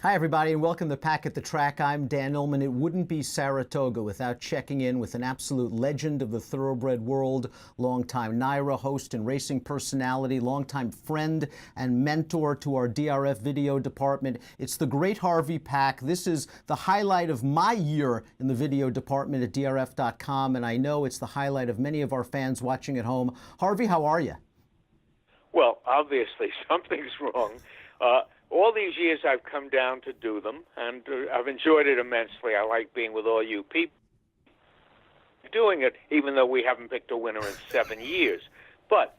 Hi, everybody, and welcome to Pack at the Track. I'm Dan Illman. It wouldn't be Saratoga without checking in with an absolute legend of the thoroughbred world, longtime NYRA host and racing personality, longtime friend and mentor to our DRF video department. It's the great Harvey Pack. This is the highlight of my year in the video department at DRF.com, and I know it's the highlight of many of our fans watching at home. Harvey, how are you? Well, obviously, something's wrong. All these years I've come down to do them, and I've enjoyed it immensely. I like being with all you people doing it, even though we haven't picked a winner in 7 years. But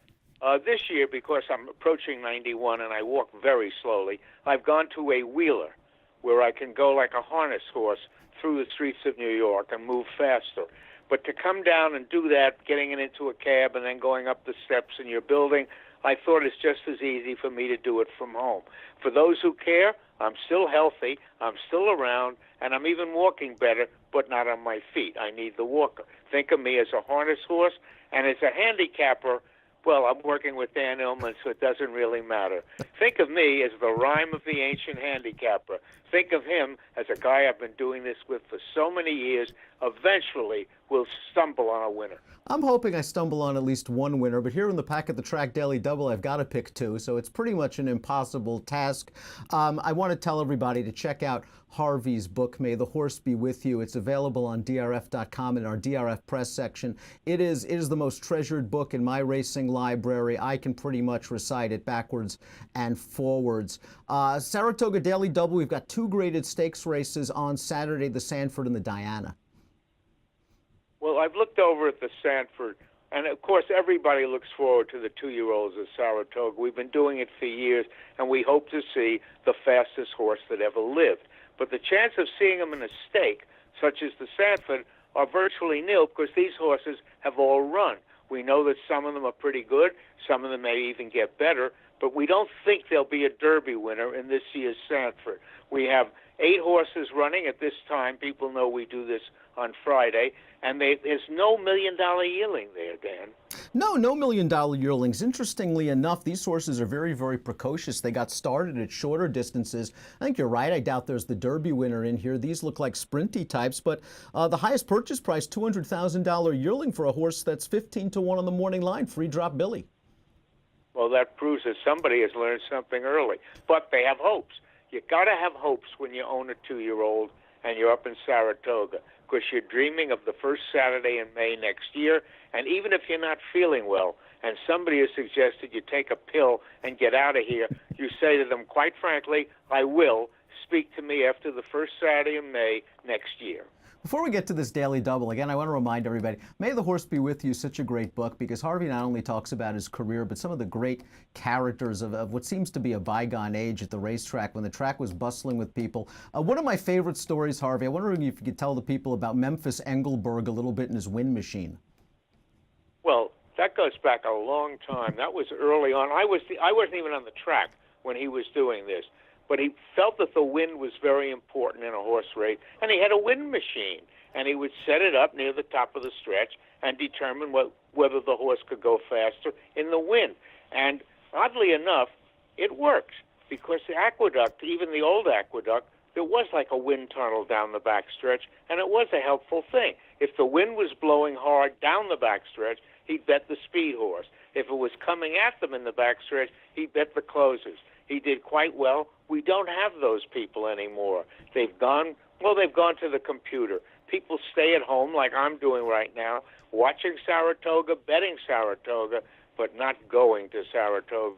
this year, because I'm approaching 91 and I walk very slowly, I've gone to a wheeler where I can go like a harness horse through the streets of New York and move faster. But to come down and do that, getting into a cab and then going up the steps in your building, I thought it's just as easy for me to do it from home. For those who care, I'm still healthy, I'm still around, and I'm even walking better, but not on my feet. I need the walker. Think of me as a harness horse, and as a handicapper, well, I'm working with Dan Illman, so it doesn't really matter. Think of me as the rhyme of the ancient handicapper. Think of him as a guy I've been doing this with for so many years, eventually will stumble on a winner. I'm hoping I stumble on at least one winner, but here in the Pack at the Track Daily Double, I've got to pick two, so it's pretty much an impossible task. I want to tell everybody to check out Harvey's book, May the Horse Be With You. It's available on DRF.com in our DRF press section. It is the most treasured book in my racing library. I can pretty much recite it backwards and forwards. Saratoga Daily Double, we've got two graded stakes races on Saturday, the Sanford and the Diana. Well, I've looked over at the Sanford, and of course everybody looks forward to the 2-year-olds of Saratoga. We've been doing it for years, and we hope to see the fastest horse that ever lived. But the chance of seeing them in a stake, such as the Sanford, are virtually nil because these horses have all run. We know that some of them are pretty good, some of them may even get better, but we don't think there'll be a Derby winner in this year's Sanford. We have 8 horses running at this time. People know we do this on Friday, and there's no $1 million yearling there, Dan. No $1 million yearlings. Interestingly enough, these horses are very, very precocious. They got started at shorter distances. I think you're right. I doubt there's the Derby winner in here. These look like sprinty types, but the highest purchase price, $200,000 yearling for a horse that's 15-1 on the morning line, Free Drop Billy. Well, that proves that somebody has learned something early. But they have hopes. You got to have hopes when you own a 2-year-old and you're up in Saratoga, because you're dreaming of the first Saturday in May next year. And even if you're not feeling well and somebody has suggested you take a pill and get out of here, you say to them, quite frankly, I will. Speak to me after the first Saturday in May next year. Before we get to this Daily Double, again, I want to remind everybody, May the Horse Be With You, such a great book, because Harvey not only talks about his career, but some of the great characters of what seems to be a bygone age at the racetrack, when the track was bustling with people. One of my favorite stories, Harvey, I'm wondering if you could tell the people about Memphis Engelberg a little bit in his wind machine. Well, that goes back a long time. That was early on. I wasn't even on the track when he was doing this. But he felt that the wind was very important in a horse race, and he had a wind machine, and he would set it up near the top of the stretch and determine whether the horse could go faster in the wind. And oddly enough, it worked, because the aqueduct, even the old aqueduct, there was like a wind tunnel down the backstretch, and it was a helpful thing. If the wind was blowing hard down the backstretch, he'd bet the speed horse. If it was coming at them in the backstretch, he'd bet the closers. He did quite well. We don't have those people anymore. They've gone to the computer. People stay at home like I'm doing right now, watching Saratoga, betting Saratoga, but not going to Saratoga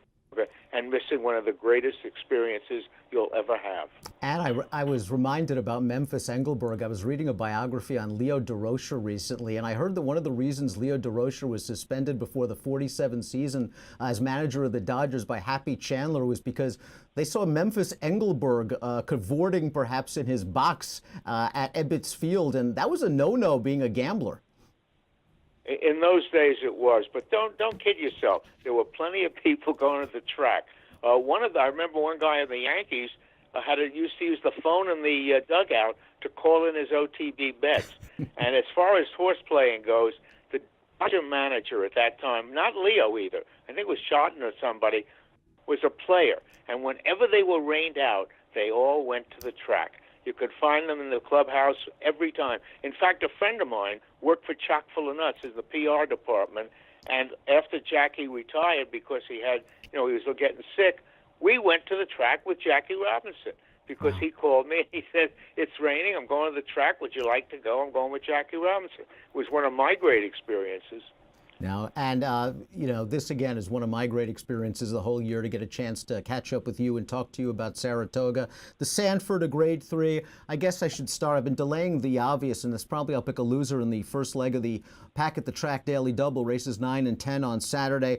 and missing one of the greatest experiences you'll ever have. And I was reminded about Memphis Engelberg. I was reading a biography on Leo DeRocher recently, and I heard that one of the reasons Leo DeRocher was suspended before the 47 season as manager of the Dodgers by Happy Chandler was because they saw Memphis Engelberg cavorting perhaps in his box at Ebbets Field, and that was a no-no being a gambler. In those days it was, but don't kid yourself. There were plenty of people going to the track. I remember one guy in the Yankees used to use the phone in the dugout to call in his OTB bets. And as far as horse playing goes, the Dodger manager at that time, not Leo either, I think it was Shotton or somebody, was a player. And whenever they were rained out, they all went went to the track. You could find them in the clubhouse every time. In fact, a friend of mine worked for Chock full of Nuts in the PR department, and after Jackie retired because he had, he was getting sick, we went to the track with Jackie Robinson because he called me and he said, "It's raining. I'm going to the track. Would you like to go?" I'm going with Jackie Robinson. It was one of my great experiences. Now, and this again is one of my great experiences the whole year, to get a chance to catch up with you and talk to you about Saratoga. The Sanford, a grade 3. I guess I should start. I've been delaying the obvious, and this probably I'll pick a loser in the first leg of the Pack at the Track Daily Double, races 9 and 10 on Saturday.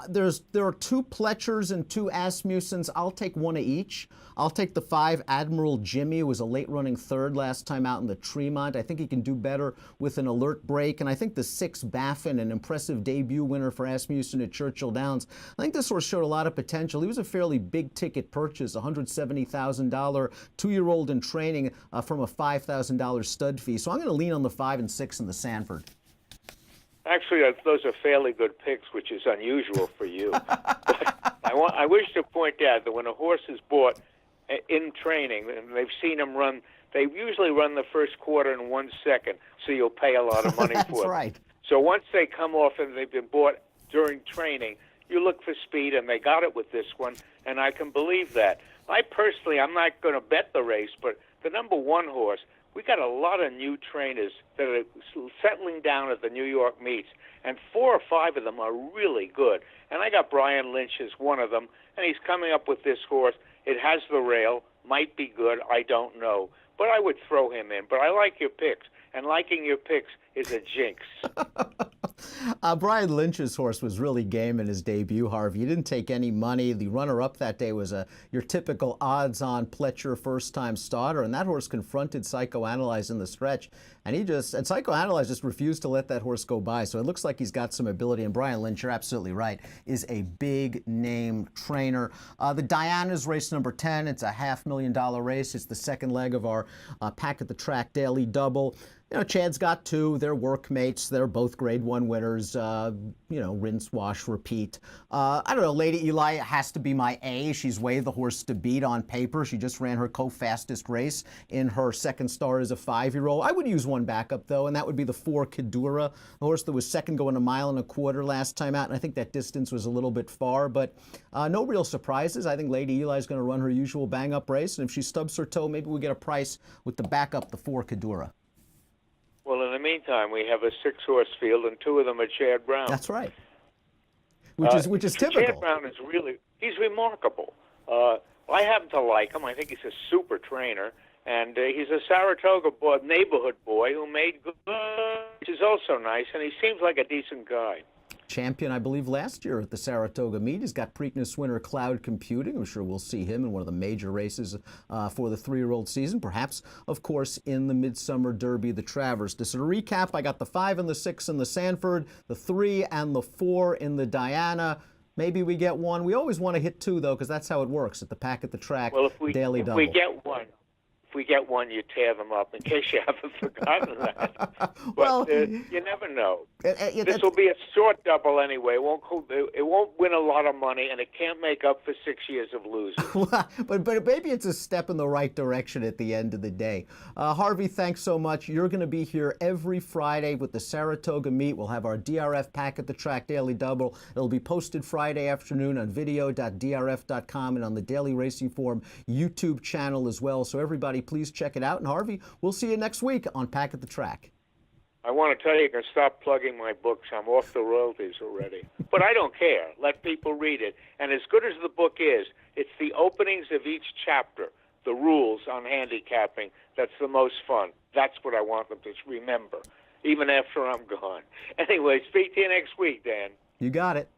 There are 2 Pletchers and 2 Asmussens. I'll take one of each. I'll take the 5 Admiral Jimmy, who was a late-running third last time out in the Tremont. I think he can do better with an alert break. And I think the 6 Baffin, an impressive debut winner for Asmussen at Churchill Downs. I think this horse showed a lot of potential. He was a fairly big-ticket purchase, $170,000, 2-year-old in training from a $5,000 stud fee. So I'm going to lean on the 5 and 6 in the Sanford. Actually, those are fairly good picks, which is unusual for you. But I wish to point out that when a horse is bought in training, and they've seen him run, they usually run the first quarter in 1 second, so you'll pay a lot of money for it. That's right. So once they come off and they've been bought during training, you look for speed, and they got it with this one, and I can believe that. I'm not going to bet the race, but the number 1 horse, we got a lot of new trainers that are settling down at the New York meets, and 4 or 5 of them are really good. And I got Brian Lynch as one of them, and he's coming up with this horse. It has the rail, might be good, I don't know. But I would throw him in. But I like your picks, and liking your picks is a jinx. Brian Lynch's horse was really game in his debut, Harvey. He didn't take any money. The runner-up that day was your typical odds-on Pletcher first-time starter, and that horse confronted Psychoanalyze in the stretch, and Psychoanalyze just refused to let that horse go by. So it looks like he's got some ability, and Brian Lynch, you're absolutely right, is a big-name trainer. The Diana's race number 10. It's a $500,000 race. It's the second leg of our Pack at the Track Daily Double. Chad's got 2. They're workmates. They're both grade 1 winners. Rinse, wash, repeat. I don't know. Lady Eli has to be my A. She's way the horse to beat on paper. She just ran her co-fastest race in her second start as a 5-year-old. I would use one backup, though, and that would be the 4 Kidura, a horse that was second going 1.25 miles last time out, and I think that distance was a little bit far, but no real surprises. I think Lady Eli's going to run her usual bang-up race, and if she stubs her toe, maybe we get a price with the backup, the 4 Kidura. Well, in the meantime, we have a 6-horse field, and 2 of them are Chad Brown. That's right. Which is typical. Chad Brown is he's remarkable. I happen to like him. I think he's a super trainer, and he's a Saratoga neighborhood boy who made good, which is also nice, and he seems like a decent guy. Champion, I believe, last year at the Saratoga meet. He's got Preakness winner Cloud Computing. I'm sure we'll see him in one of the major races for the 3-year-old season. Perhaps, of course, in the Midsummer Derby, the Travers. To sort of recap, I got the 5 and the 6 in the Sanford, the 3 and the 4 in the Diana. Maybe we get 1. We always want to hit 2, though, because that's how it works at the Pack at the Track Daily Double. If we get 1, you tear them up, in case you haven't forgotten that. But well, you never know. This will be a short double anyway. It won't win a lot of money, and it can't make up for 6 years of losing. but maybe it's a step in the right direction at the end of the day. Harvey, thanks so much. You're going to be here every Friday with the Saratoga meet. We'll have our DRF Pack at the Track Daily Double. It'll be posted Friday afternoon on video.drf.com and on the Daily Racing Form YouTube channel as well. So everybody, please check it out. And Harvey, we'll see you next week on Pack at the Track. I want to tell you can stop plugging my books. I'm off the royalties already. But I don't care. Let people read it. And as good as the book is, it's the openings of each chapter, the rules on handicapping, that's the most fun. That's what I want them to remember, even after I'm gone. Anyway, speak to you next week, Dan. You got it.